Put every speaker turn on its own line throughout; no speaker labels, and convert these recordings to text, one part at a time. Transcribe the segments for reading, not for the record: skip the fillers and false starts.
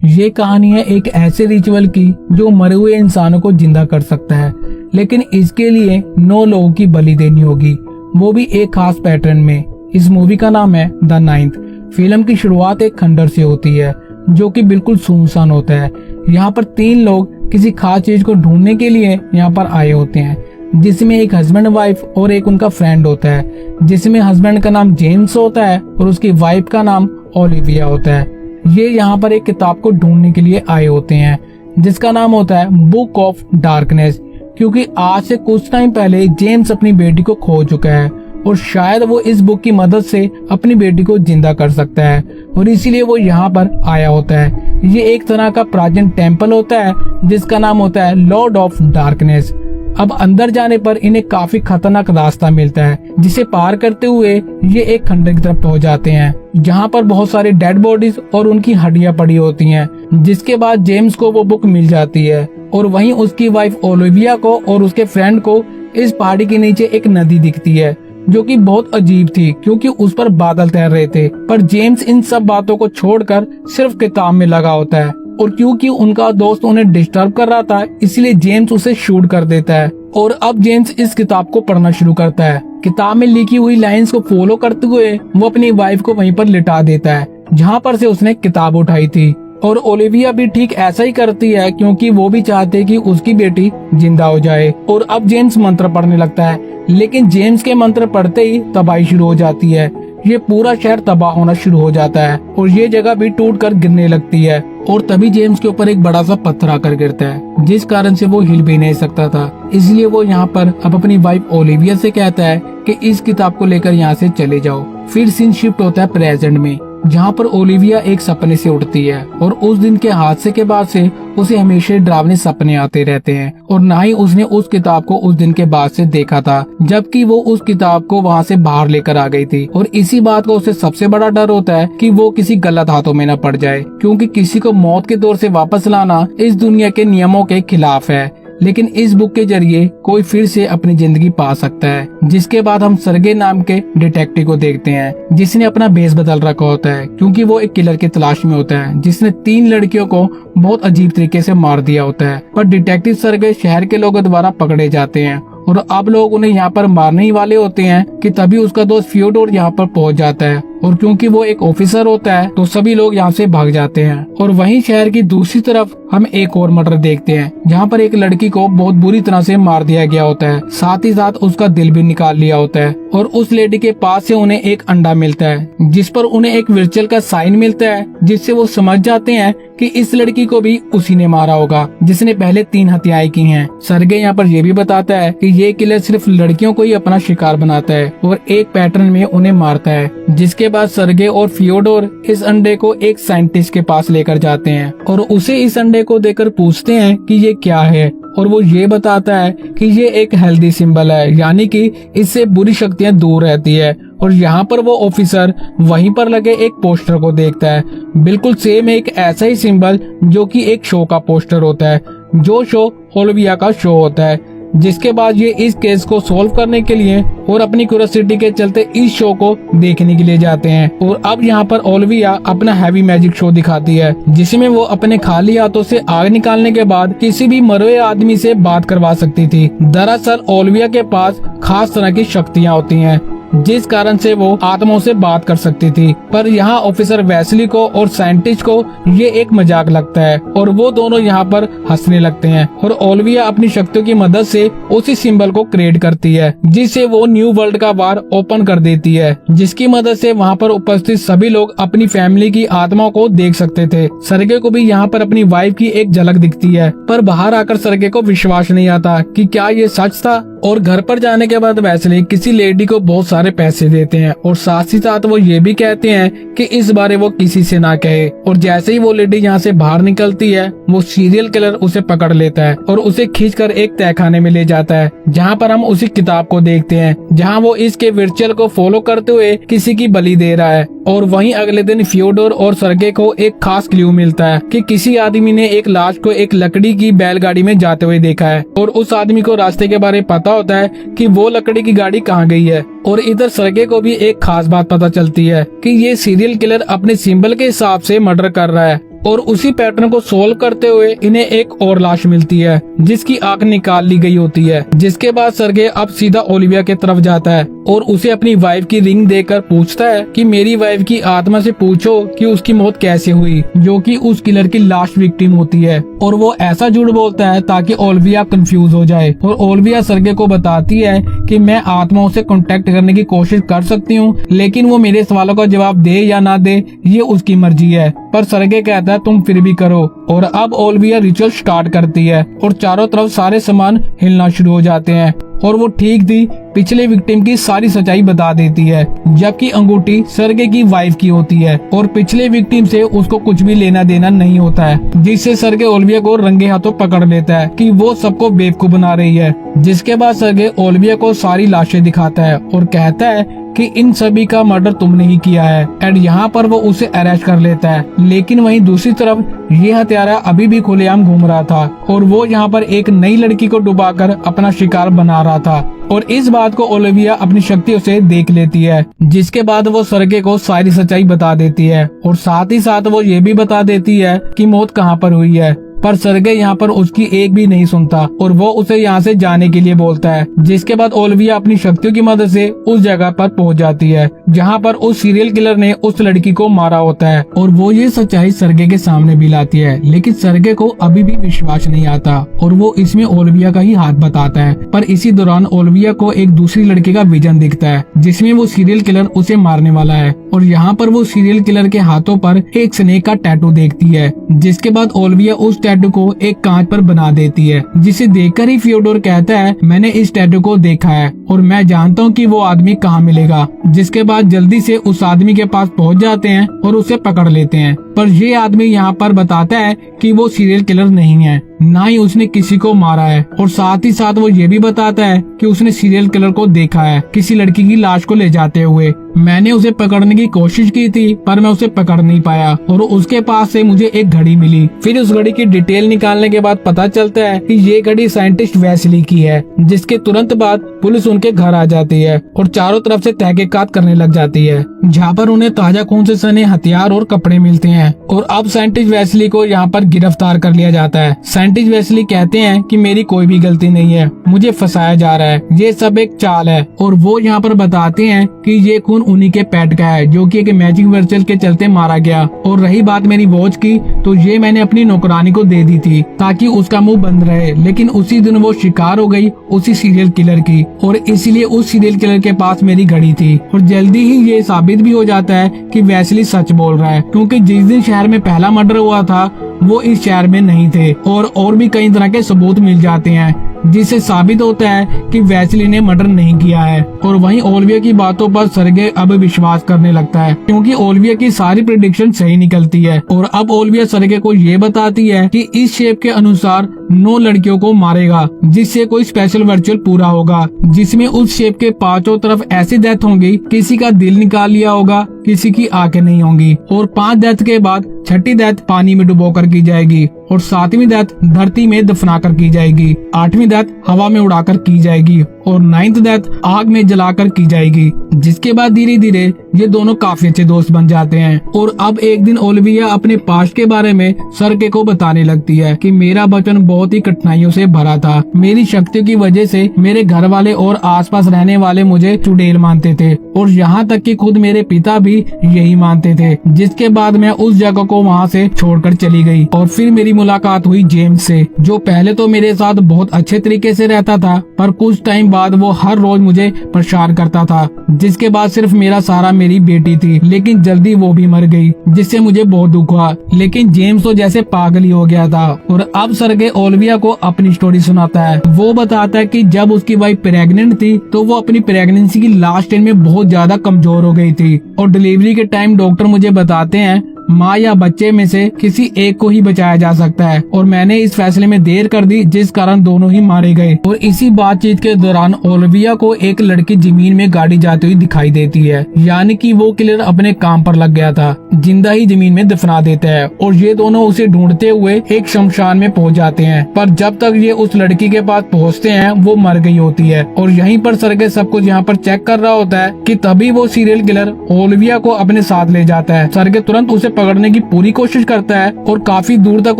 ये कहानी है एक ऐसे रिचुअल की जो मरे हुए इंसानों को जिंदा कर सकता है, लेकिन इसके लिए 9 लोगों की बलि देनी होगी, वो भी एक खास पैटर्न में। इस मूवी का नाम है द नाइन्थ। फिल्म की शुरुआत एक खंडर से होती है जो कि बिल्कुल सुनसान होता है। यहाँ पर 3 लोग किसी खास चीज को ढूंढने के लिए यहाँ पर आए होते हैं, जिसमें एक हस्बैंड वाइफ और एक उनका फ्रेंड होता है, जिसमें हस्बैंड का नाम जेम्स होता है और उसकी वाइफ का नाम ओलिविया होता है। ये यहाँ पर एक किताब को ढूंढने के लिए आए होते हैं जिसका नाम होता है बुक ऑफ डार्कनेस, क्योंकि आज से कुछ टाइम पहले जेम्स अपनी बेटी को खो चुका है और शायद वो इस बुक की मदद से अपनी बेटी को जिंदा कर सकता है, और इसीलिए वो यहाँ पर आया होता है। ये एक तरह का प्राचीन टेम्पल होता है जिसका नाम होता है लॉर्ड ऑफ डार्कनेस। अब अंदर जाने पर इन्हें काफी खतरनाक रास्ता मिलता है, जिसे पार करते हुए ये एक खंडर की तरफ पहुंच जाते हैं जहां पर बहुत सारी डेड बॉडीज और उनकी हड्डियां पड़ी होती हैं। जिसके बाद जेम्स को वो बुक मिल जाती है और वहीं उसकी वाइफ ओलिविया को और उसके फ्रेंड को इस पहाड़ी के नीचे एक नदी दिखती है जो कि बहुत अजीब थी, क्योंकि उस पर बादल तैर रहे थे। पर जेम्स इन सब बातों को छोड़कर सिर्फ किताब में लगा होता है, और क्योंकि उनका दोस्त उन्हें डिस्टर्ब कर रहा था इसलिए जेम्स उसे शूट कर देता है। और अब जेम्स इस किताब को पढ़ना शुरू करता है। किताब में लिखी हुई लाइंस को फॉलो करते हुए वो अपनी वाइफ को वहीं पर लिटा देता है जहाँ पर से उसने किताब उठाई थी। और ओलिविया भी ठीक ऐसा ही करती है, क्योंकि वो भी चाहते कि उसकी बेटी जिंदा हो जाए। और अब जेम्स मंत्र पढ़ने लगता है, लेकिन जेम्स के मंत्र पढ़ते ही तबाही शुरू हो जाती है। ये पूरा शहर तबाह होना शुरू हो जाता है और ये जगह भी टूट कर गिरने लगती है। और तभी जेम्स के ऊपर एक बड़ा सा पत्थर आकर गिरता है, जिस कारण से वो हिल भी नहीं सकता था। इसलिए वो यहाँ पर अब अपनी वाइफ ओलिविया से कहता है कि इस किताब को लेकर यहाँ से चले जाओ। फिर सीन शिफ्ट होता है प्रेजेंट में, जहाँ पर ओलिविया एक सपने से उठती है और उस दिन के हादसे के बाद से उसे हमेशा डरावने सपने आते रहते हैं, और ना ही उसने उस किताब को उस दिन के बाद से देखा था, जबकि वो उस किताब को वहाँ से बाहर लेकर आ गई थी। और इसी बात का उसे सबसे बड़ा डर होता है कि वो किसी गलत हाथों में न पड़ जाए, क्योंकि किसी को मौत के दौर से वापस लाना इस दुनिया के नियमों के खिलाफ है। लेकिन इस बुक के जरिए कोई फिर से अपनी जिंदगी पा सकता है। जिसके बाद हम सरगे नाम के डिटेक्टिव को देखते हैं, जिसने अपना भेष बदल रखा होता है, क्योंकि वो एक किलर की तलाश में होता है जिसने 3 लड़कियों को बहुत अजीब तरीके से मार दिया होता है। पर डिटेक्टिव सरगे शहर के लोगों द्वारा पकड़े जाते हैं और अब लोग उन्हें यहाँ पर मारने ही वाले होते हैं कि तभी उसका दोस्त फियोडोर यहाँ पर पहुँच जाता है, और क्योंकि वो एक ऑफिसर होता है तो सभी लोग यहाँ से भाग जाते हैं। और वहीं शहर की दूसरी तरफ हम एक और मर्डर देखते हैं, जहाँ पर एक लड़की को बहुत बुरी तरह से मार दिया गया होता है, साथ ही साथ उसका दिल भी निकाल लिया होता है। और उस लेडी के पास से उन्हें एक अंडा मिलता है जिस पर उन्हें एक विर्चुअल का साइन मिलता है, जिससे वो समझ जाते हैं कि इस लड़की को भी उसी ने मारा होगा जिसने पहले 3 हत्याएं की हैं। सरगे यहाँ पर यह भी बताता है कि ये किलर सिर्फ लड़कियों को ही अपना शिकार बनाता है और एक पैटर्न में उन्हें मारता है। जिसके बाद सरगे और फियोडोर इस अंडे को एक साइंटिस्ट के पास लेकर जाते हैं और उसे इस अंडे को देकर पूछते हैं कि ये क्या है, और वो ये बताता है कि ये एक हेल्दी सिंबल है, यानी कि इससे बुरी शक्तियां दूर रहती है। और यहाँ पर वो ऑफिसर वहीं पर लगे एक पोस्टर को देखता है, बिल्कुल सेम एक ऐसा ही सिंबल जो कि एक शो का पोस्टर होता है, जो शो ओलिविया का शो होता है। जिसके बाद ये इस केस को सॉल्व करने के लिए और अपनी क्यूरियोसिटी के चलते इस शो को देखने के लिए जाते हैं। और अब यहाँ पर ओलिविया अपना हैवी मैजिक शो दिखाती है, जिसमें वो अपने खाली हाथों से आग निकालने के बाद किसी भी मरे हुए आदमी से बात करवा सकती थी। दरअसल ओलिविया के पास खास तरह की शक्तियाँ होती हैं, जिस कारण से वो आत्माओं से बात कर सकती थी। पर यहाँ ऑफिसर वेस्ली को और साइंटिस्ट को ये एक मजाक लगता है और वो दोनों यहाँ पर हंसने लगते हैं। और ओलिविया अपनी शक्तियों की मदद से उसी सिंबल को क्रिएट करती है, जिससे वो न्यू वर्ल्ड का वार ओपन कर देती है, जिसकी मदद से वहाँ पर उपस्थित सभी लोग अपनी फैमिली की आत्माओं को देख सकते थे। सरगे को भी यहाँ पर अपनी वाइफ की एक झलक दिखती है, पर बाहर आकर सरगे को विश्वास नहीं आता कि क्या ये सच था। और घर पर जाने के बाद वेस्ली किसी लेडी को बहुत सारे पैसे देते हैं और साथ ही साथ वो ये भी कहते हैं कि इस बारे वो किसी से ना कहे। और जैसे ही वो लेडी यहाँ से बाहर निकलती है, वो सीरियल किलर उसे पकड़ लेता है और उसे खींचकर एक तहखाने में ले जाता है, जहाँ पर हम उसी किताब को देखते हैं, जहाँ वो इसके विर्चुअल को फॉलो करते हुए किसी की बलि दे रहा है। और वहीं अगले दिन फियोडोर और सरगे को एक खास क्लू मिलता है कि किसी आदमी ने एक लाश को एक लकड़ी की बैलगाड़ी में जाते हुए देखा है, और उस आदमी को रास्ते के बारे में पता होता है कि वो लकड़ी की गाड़ी कहाँ गई है। और इधर सरगे को भी एक खास बात पता चलती है कि ये सीरियल किलर अपने सिंबल के हिसाब से मर्डर कर रहा है और उसी पैटर्न को सोल्व करते हुए इन्हें एक और लाश मिलती है जिसकी आंख निकाल ली गई होती है। जिसके बाद सरगे अब सीधा ओलिविया के तरफ जाता है और उसे अपनी वाइफ की रिंग देकर पूछता है कि मेरी वाइफ की आत्मा से पूछो कि उसकी मौत कैसे हुई, जो कि उस किलर की लास्ट विक्टिम होती है। और वो ऐसा झूठ बोलता है ताकि ओलिविया कंफ्यूज हो जाए और ओलिविया सरगे को बताती है कि मैं आत्माओं से कांटेक्ट करने की कोशिश कर सकती हूँ, लेकिन वो मेरे सवालों का जवाब दे या ना दे ये उसकी मर्जी है। पर सरगे कहता है तुम फिर भी करो। और अब ओलिविया रिचुअल स्टार्ट करती है और चारों तरफ सारे सामान हिलना शुरू हो जाते हैं और वो ठीक थी पिछले विक्टिम की सारी सच्चाई बता देती है, जबकि अंगूठी सरगे की वाइफ की होती है और पिछले विक्टिम से उसको कुछ भी लेना देना नहीं होता है, जिससे सरगे ओलिविया को रंगे हाथों पकड़ लेता है कि वो सबको बेवकूफ बना रही है। जिसके बाद सरगे ओलिविया को सारी लाशें दिखाता है और कहता है कि इन सभी का मर्डर तुमने ही किया है। एंड यहाँ पर वो उसे अरेस्ट कर लेता है, लेकिन वहीं दूसरी तरफ ये हत्यारा अभी भी खुलेआम घूम रहा था और वो यहाँ पर एक नई लड़की को डुबाकर अपना शिकार बना रहा था। और इस बात को ओलिविया अपनी शक्तियों से देख लेती है, जिसके बाद वो सरगे को सारी सच्चाई बता देती है और साथ ही साथ वो ये भी बता देती है कि मौत कहाँ पर हुई है। पर सरगे यहाँ पर उसकी एक भी नहीं सुनता और वो उसे यहाँ से जाने के लिए बोलता है। जिसके बाद ओलिविया अपनी शक्तियों की मदद से उस जगह पर पहुँच जाती है जहाँ पर उस सीरियल किलर ने उस लड़की को मारा होता है और वो ये सच्चाई सरगे के सामने भी लाती है, लेकिन सरगे को अभी भी विश्वास नहीं आता और वो इसमें ओलिविया का ही हाथ बताता है। पर इसी दौरान ओलिविया को एक दूसरी लड़की का विजन दिखता है जिसमें वो सीरियल किलर उसे मारने वाला है और यहाँ पर वो सीरियल किलर के हाथों पर एक स्नेक का टैटू देखती है। जिसके बाद ओलिविया उस टैटू को एक कांच पर बना देती है, जिसे देखकर ही फियोडोर कहता है मैंने इस टैटू को देखा है और मैं जानता हूँ कि वो आदमी कहाँ मिलेगा। जिसके बाद जल्दी से उस आदमी के पास पहुँच जाते हैं और उसे पकड़ लेते हैं। पर ये आदमी यहाँ पर बताता है कि वो सीरियल किलर नहीं है, ना ही उसने किसी को मारा है और साथ ही साथ वो ये भी बताता है कि उसने सीरियल किलर को देखा है किसी लड़की की लाश को ले जाते हुए। मैंने उसे पकड़ने की कोशिश की थी पर मैं उसे पकड़ नहीं पाया और उसके पास से मुझे एक घड़ी मिली। फिर उस घड़ी की डिटेल निकालने के बाद पता चलता है कि ये घड़ी साइंटिस्ट वेस्ली की है। जिसके तुरंत बाद पुलिस उनके घर आ जाती है और चारों तरफ से तहकीकात करने लग जाती है, जहाँ पर उन्हें ताजा खून से सने हथियार और कपड़े मिलते हैं। और अब साइंटिस्ट वेस्ली को यहाँ पर गिरफ्तार कर लिया जाता है। साइंटिस्ट वेस्ली कहते हैं कि मेरी कोई भी गलती नहीं है, मुझे फंसाया जा रहा है, ये सब एक चाल है। और वो यहाँ पर बताते हैं कि ये खून उन्हीं के पेट का है जो कि एक मैजिक वर्चुअल के चलते मारा गया। और रही बात मेरी वॉच की, तो ये मैंने अपनी नौकरानी को दे दी थी ताकि उसका मुंह बंद रहे, लेकिन उसी दिन वो शिकार हो गई उसी सीरियल किलर की और इसलिए उस सीरियल किलर के पास मेरी घड़ी थी। और जल्दी ही ये साबित भी हो जाता है कि वेस्ली सच बोल रहा है, क्योंकि जिस दिन शहर में पहला मर्डर हुआ था वो इस शहर में नहीं थे और भी कई तरह के सबूत मिल जाते हैं जिससे साबित होता है कि वेस्ली ने मर्डर नहीं किया है। और वहीं ओलिविया की बातों पर सरगे अब विश्वास करने लगता है क्योंकि ओलिविया की सारी प्रेडिक्शन सही निकलती है। और अब ओलिविया सरगे को ये बताती है कि इस शेप के अनुसार 9 लड़कियों को मारेगा, जिससे कोई स्पेशल वर्चुअल पूरा होगा, जिसमें उस शेप के पांचों तरफ ऐसी डेथ होंगी, किसी का दिल निकाल लिया होगा, किसी की आंखें नहीं होंगी। और 5 डेथ के बाद छठी डेथ पानी में डुबोकर की जाएगी और 7वीं डेथ धरती में दफनाकर की जाएगी, 8वीं डेथ हवा में उड़ाकर की जाएगी और 9th डेथ आग में जलाकर की जाएगी। जिसके बाद धीरे धीरे ये दोनों काफी अच्छे दोस्त बन जाते हैं। और अब एक दिन ओलिविया अपने पास्ट के बारे में सरगे को बताने लगती है कि मेरा बचपन बहुत ही कठिनाइयों से भरा था। मेरी शक्तियों की वजह से मेरे घर वाले और आसपास रहने वाले मुझे चुड़ैल मानते थे और यहाँ तक कि खुद मेरे पिता भी यही मानते थे। जिसके बाद मैं उस जगह को वहाँ से छोड़कर चली गई और फिर मेरी मुलाकात हुई जेम्स से, जो पहले तो मेरे साथ बहुत अच्छे तरीके से रहता था, पर कुछ टाइम बाद वो हर रोज मुझे परेशान करता था। जिसके बाद सिर्फ मेरा सहारा मेरी बेटी थी, लेकिन जल्दी वो भी मर गई, जिससे मुझे बहुत दुख हुआ। लेकिन जेम्स तो जैसे पागल ही हो गया था। और अब सरगे ओलिविया को अपनी स्टोरी सुनाता है। वो बताता है कि जब उसकी वाइफ प्रेग्नेंट थी तो वो अपनी प्रेगनेंसी की लास्ट टाइम में बहुत ज्यादा कमजोर हो गई थी और डिलीवरी के टाइम डॉक्टर मुझे बताते हैं माँ या बच्चे में से किसी एक को ही बचाया जा सकता है और मैंने इस फैसले में देर कर दी, जिस कारण दोनों ही मारे गए। और इसी बातचीत के दौरान ओलिविया को एक लड़की जमीन में गाड़ी जाती हुई दिखाई देती है, यानी कि वो किलर अपने काम पर लग गया था, जिंदा ही जमीन में दफना देता है। और ये दोनों उसे ढूंढते हुए एक शमशान में पहुंच जाते हैं, पर जब तक ये उस लड़की के पास पहुंचते हैं वो मर गई होती है। और यहीं पर सरगे सब कुछ यहाँ पर चेक कर रहा होता है कि तभी वो सीरियल किलर ओलिविया को अपने साथ ले जाता है। सरगे तुरंत उसे पकड़ने की पूरी कोशिश करता है और काफी दूर तक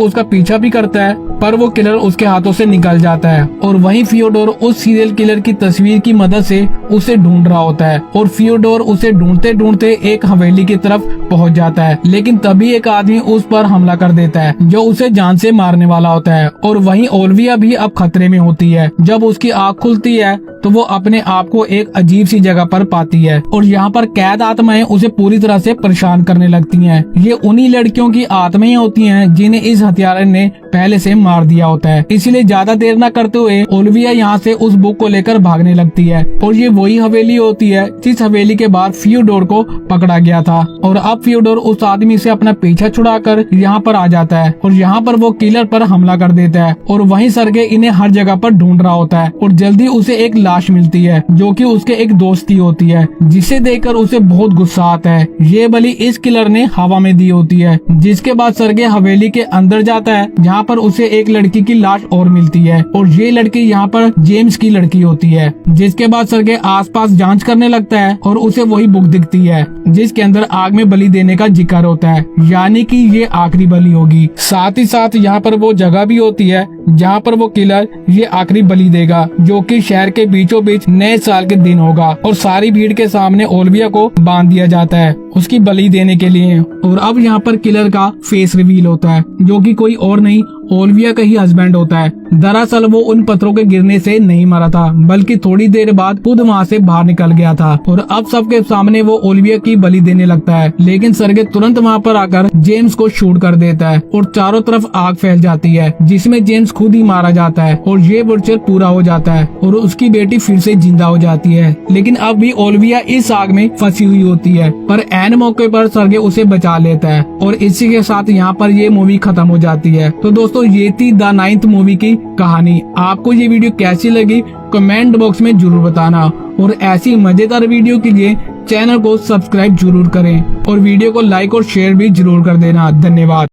उसका पीछा भी करता है, पर वो किलर उसके हाथों से निकल जाता है। और वहीं फियोडोर उस सीरियल किलर की तस्वीर की मदद से उसे ढूंढ रहा होता है और फियोडोर उसे ढूंढते ढूंढते एक हवेली की तरफ पहुंच जाता है। लेकिन तभी एक आदमी उस पर हमला कर देता है जो उसे जान से मारने वाला होता है। और वहीं ओलिविया भी अब खतरे में होती है। जब उसकी आँख खुलती है तो वो अपने आप को एक अजीब सी जगह पर पाती है और यहाँ पर कैद आत्माएं उसे पूरी तरह से परेशान करने लगती हैं। ये उन्हीं लड़कियों की आत्माएं होती हैं जिन्हें इस हत्यारे ने पहले से मार दिया होता है। इसलिए ज्यादा देर न करते हुए ओलिविया यहाँ से उस बुक को लेकर भागने लगती है और ये वही हवेली होती है जिस हवेली के बाद फियोडोर को पकड़ा गया था। और अब फियोडोर उस आदमी से अपना पीछा छुड़ाकर यहाँ पर आ जाता है और यहाँ पर वो किलर पर हमला कर देता है। और वहीं सरगे इन्हें हर जगह पर ढूंढ रहा होता है और जल्दी उसे एक लाश मिलती है जो कि उसके एक दोस्त की होती है, जिसे देखकर उसे बहुत गुस्सा आता है। ये बलि इस किलर ने हवा में दी होती है। जिसके बाद सरगे हवेली के अंदर जाता है जहाँ पर उसे एक लड़की की लाश और मिलती है और ये लड़की यहाँ पर जेम्स की लड़की होती है। जिसके बाद सरगे आसपास जांच करने लगता है और उसे वही बुक दिखती है जिसके अंदर आग में बलि देने का जिक्र होता है, यानी कि ये आखिरी बलि होगी। साथ ही साथ यहाँ पर वो जगह भी होती है जहाँ पर वो किलर ये आखिरी बलि देगा, जो कि शहर के बीचों बीच नए साल के दिन होगा। और सारी भीड़ के सामने ओलिविया को बांध दिया जाता है उसकी बलि देने के लिए। और अब यहाँ पर किलर का फेस रिवील होता है जो कि कोई और नहीं ओलिविया का ही हस्बैंड होता है। दरअसल वो उन पत्थरों के गिरने से नहीं मरा था, बल्कि थोड़ी देर बाद खुद वहाँ से बाहर निकल गया था। और अब सबके सामने वो ओलिविया की बलि देने लगता है, लेकिन सरगे तुरंत वहाँ पर आकर जेम्स को शूट कर देता है और चारों तरफ आग फैल जाती है जिसमें जेम्स खुद ही मारा जाता है और ये वर्चुअल पूरा हो जाता है और उसकी बेटी फिर से जिंदा हो जाती है। लेकिन अब भी ओलिविया इस आग में फंसी हुई होती है, पर एन मौके पर सरगे उसे बचा लेता है। और इसी के साथ यहाँ पर ये मूवी खत्म हो जाती है। तो दोस्तों ये थी द 9th मूवी की कहानी। आपको ये वीडियो कैसी लगी कमेंट बॉक्स में जरूर बताना और ऐसी मजेदार वीडियो के लिए चैनल को सब्सक्राइब जरूर करें और वीडियो को लाइक और शेयर भी जरूर कर देना। धन्यवाद।